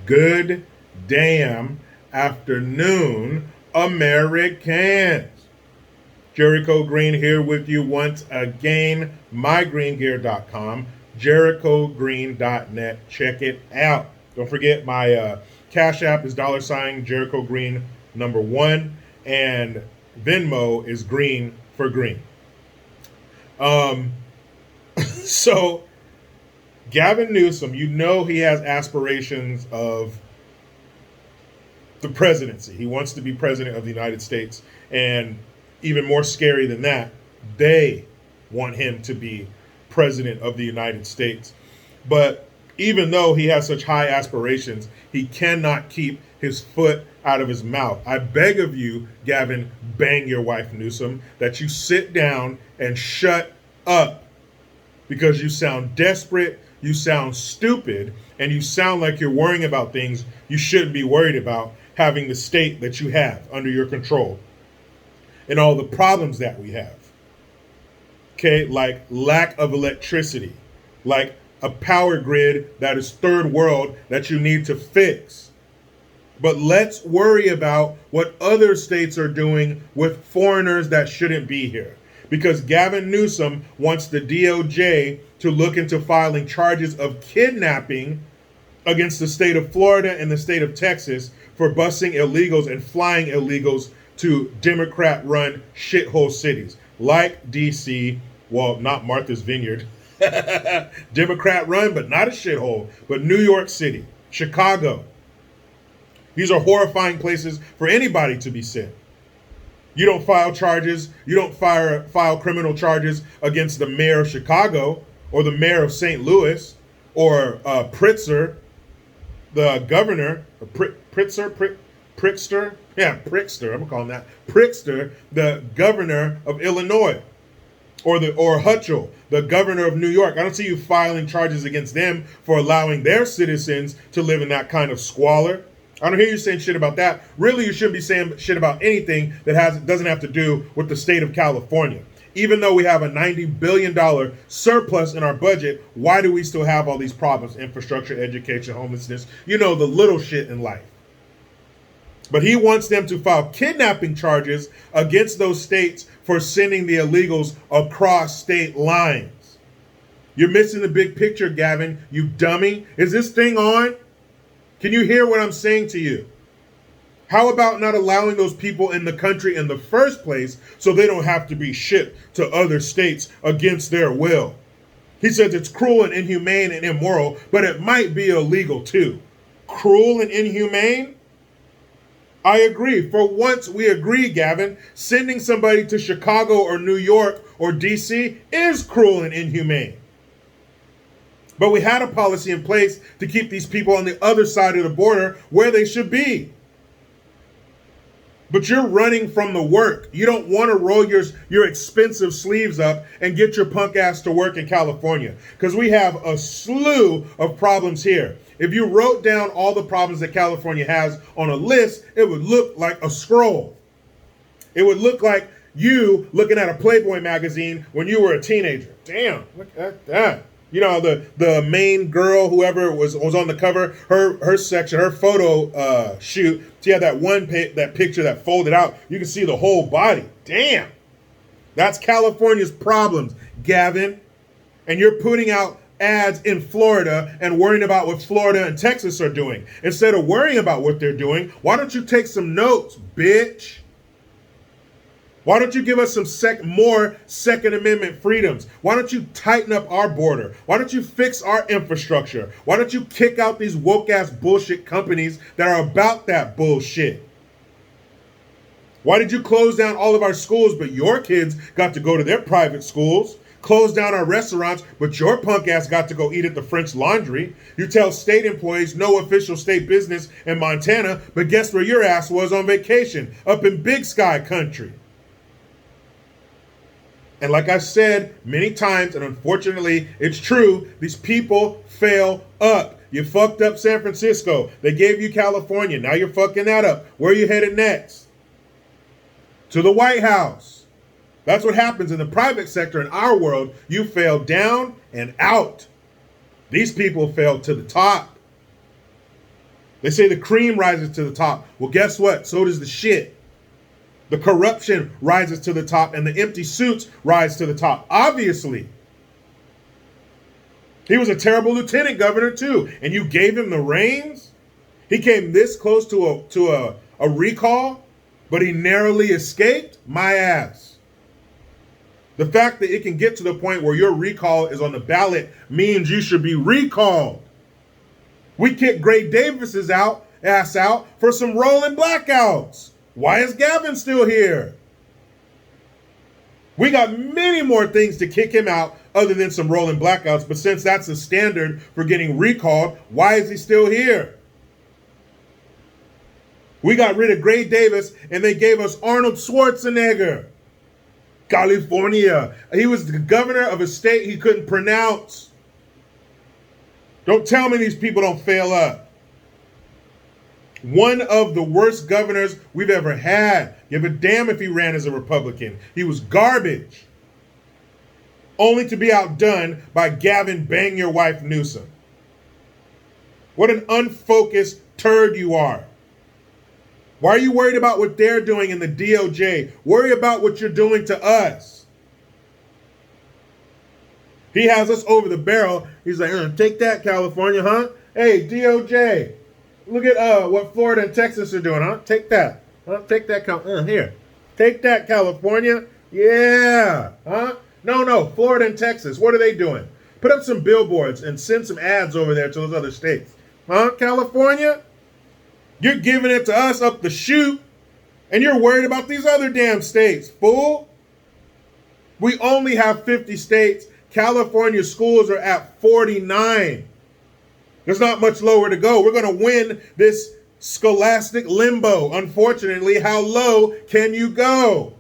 Good damn afternoon, Americans. Jericho Green here with you once again. MyGreenGear.com, JerichoGreen.net. Check it out. Don't forget my Cash App is $ Jericho Green number 1, and Venmo is Green for Green. So Gavin Newsom, you know he has aspirations of the presidency. He wants to be president of the United States. And even more scary than that, they want him to be president of the United States. But even though he has such high aspirations, he cannot keep his foot out of his mouth. I beg of you, Gavin, bang your wife Newsom, that you sit down and shut up, because you sound desperate, you sound stupid, and you sound like you're worrying about things you shouldn't be worried about, having the state that you have under your control and all the problems that we have. Okay, like lack of electricity, like a power grid that is third world that you need to fix. But let's worry about what other states are doing with foreigners that shouldn't be here. Because Gavin Newsom wants the DOJ to look into filing charges of kidnapping against the state of Florida and the state of Texas for busing illegals and flying illegals to Democrat-run shithole cities like D.C., well, not Martha's Vineyard, Democrat-run, but not a shithole, but New York City, Chicago. These are horrifying places for anybody to be sent. You don't file charges, you don't file criminal charges against the mayor of Chicago or the mayor of St. Louis or Pritzker, the governor, Pritzker, I'm gonna call him that, Pritzker, the governor of Illinois, or Hutchell, the governor of New York. I don't see you filing charges against them for allowing their citizens to live in that kind of squalor. I don't hear you saying shit about that. Really, you shouldn't be saying shit about anything that doesn't have to do with the state of California. Even though we have a $90 billion surplus in our budget, why do we still have all these problems? Infrastructure, education, homelessness, the little shit in life. But he wants them to file kidnapping charges against those states for sending the illegals across state lines. You're missing the big picture, Gavin, you dummy. Is this thing on? Can you hear what I'm saying to you? How about not allowing those people in the country in the first place so they don't have to be shipped to other states against their will? He says it's cruel and inhumane and immoral, but it might be illegal too. Cruel and inhumane? I agree. For once, we agree, Gavin. Sending somebody to Chicago or New York or D.C. is cruel and inhumane. But we had a policy in place to keep these people on the other side of the border where they should be. But you're running from the work. You don't want to roll your expensive sleeves up and get your punk ass to work in California, because we have a slew of problems here. If you wrote down all the problems that California has on a list, it would look like a scroll. It would look like you looking at a Playboy magazine when you were a teenager. Damn, look at that. The main girl, whoever was on the cover, her section, her photo shoot, she had that picture that folded out. You can see the whole body. Damn. That's California's problems, Gavin. And you're putting out ads in Florida and worrying about what Florida and Texas are doing. Instead of worrying about what they're doing, why don't you take some notes, bitch? Why don't you give us some more Second Amendment freedoms? Why don't you tighten up our border? Why don't you fix our infrastructure? Why don't you kick out these woke-ass bullshit companies that are about that bullshit? Why did you close down all of our schools, but your kids got to go to their private schools? Close down our restaurants, but your punk ass got to go eat at the French Laundry. You tell state employees no official state business in Montana, but guess where your ass was on vacation? Up in Big Sky country. And like I said many times, and unfortunately it's true, these people fail up. You fucked up San Francisco. They gave you California. Now you're fucking that up. Where are you headed next? To the White House. That's what happens in the private sector in our world. You fail down and out. These people fail to the top. They say the cream rises to the top. Well, guess what? So does the shit. The corruption rises to the top, and the empty suits rise to the top. Obviously. He was a terrible lieutenant governor, too. And you gave him the reins? He came this close to a recall, but he narrowly escaped? My ass. The fact that it can get to the point where your recall is on the ballot means you should be recalled. We kicked Gray Davis's ass out for some rolling blackouts. Why is Gavin still here? We got many more things to kick him out other than some rolling blackouts, but since that's the standard for getting recalled, why is he still here? We got rid of Gray Davis and they gave us Arnold Schwarzenegger. California. He was the governor of a state he couldn't pronounce. Don't tell me these people don't fail up. One of the worst governors we've ever had. Give a damn if he ran as a Republican. He was garbage. Only to be outdone by Gavin Bang Your Wife Newsom. What an unfocused turd you are. Why are you worried about what they're doing in the DOJ? Worry about what you're doing to us. He has us over the barrel. He's like, take that, California, huh? Hey, DOJ, look at what Florida and Texas are doing, huh? Take that. Huh? Take that, here. Take that, California. Yeah. Huh? No, Florida and Texas. What are they doing? Put up some billboards and send some ads over there to those other states. Huh? California? You're giving it to us up the chute, and you're worried about these other damn states, fool. We only have 50 states. California schools are at 49. There's not much lower to go. We're going to win this scholastic limbo. Unfortunately, how low can you go?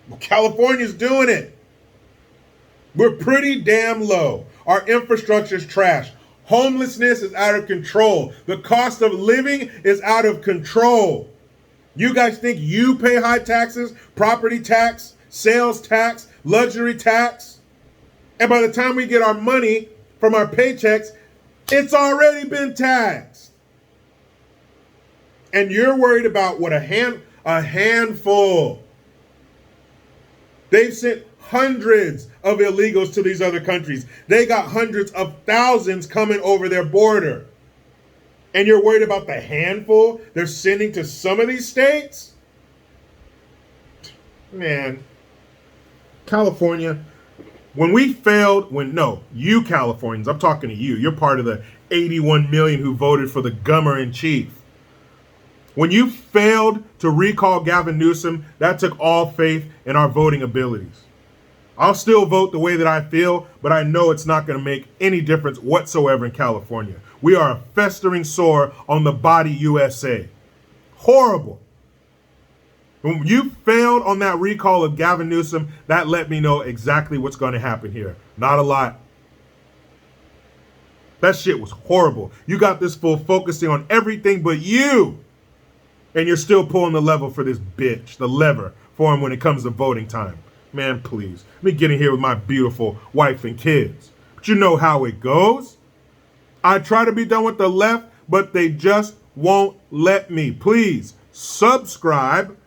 Well, California's doing it. We're pretty damn low. Our infrastructure's trash. Homelessness is out of control. The cost of living is out of control. You guys think you pay high taxes, property tax, sales tax, luxury tax? And by the time we get our money from our paychecks, it's already been taxed. And you're worried about what a handful. They've sent hundreds of illegals to these other countries. They got hundreds of thousands coming over their border. And you're worried about the handful they're sending to some of these states? Man, California, you Californians, I'm talking to you. You're part of the 81 million who voted for the Gummer-in-Chief. When you failed to recall Gavin Newsom, that took all faith in our voting abilities. I'll still vote the way that I feel, but I know it's not going to make any difference whatsoever in California. We are a festering sore on the body USA. Horrible. When you failed on that recall of Gavin Newsom, that let me know exactly what's going to happen here. Not a lot. That shit was horrible. You got this fool focusing on everything but you. And you're still pulling the lever for this bitch, the lever for him when it comes to voting time. Man, please. Let me get in here with my beautiful wife and kids. But you know how it goes. I try to be done with the left, but they just won't let me. Please subscribe.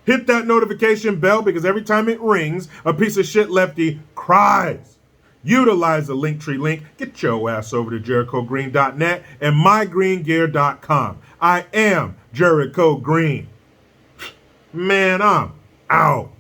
Hit that notification bell because every time it rings, a piece of shit lefty cries. Utilize the Linktree link. Get your ass over to JerichoGreen.net and MyGreenGear.com. I am Jericho Green. Man, I'm out.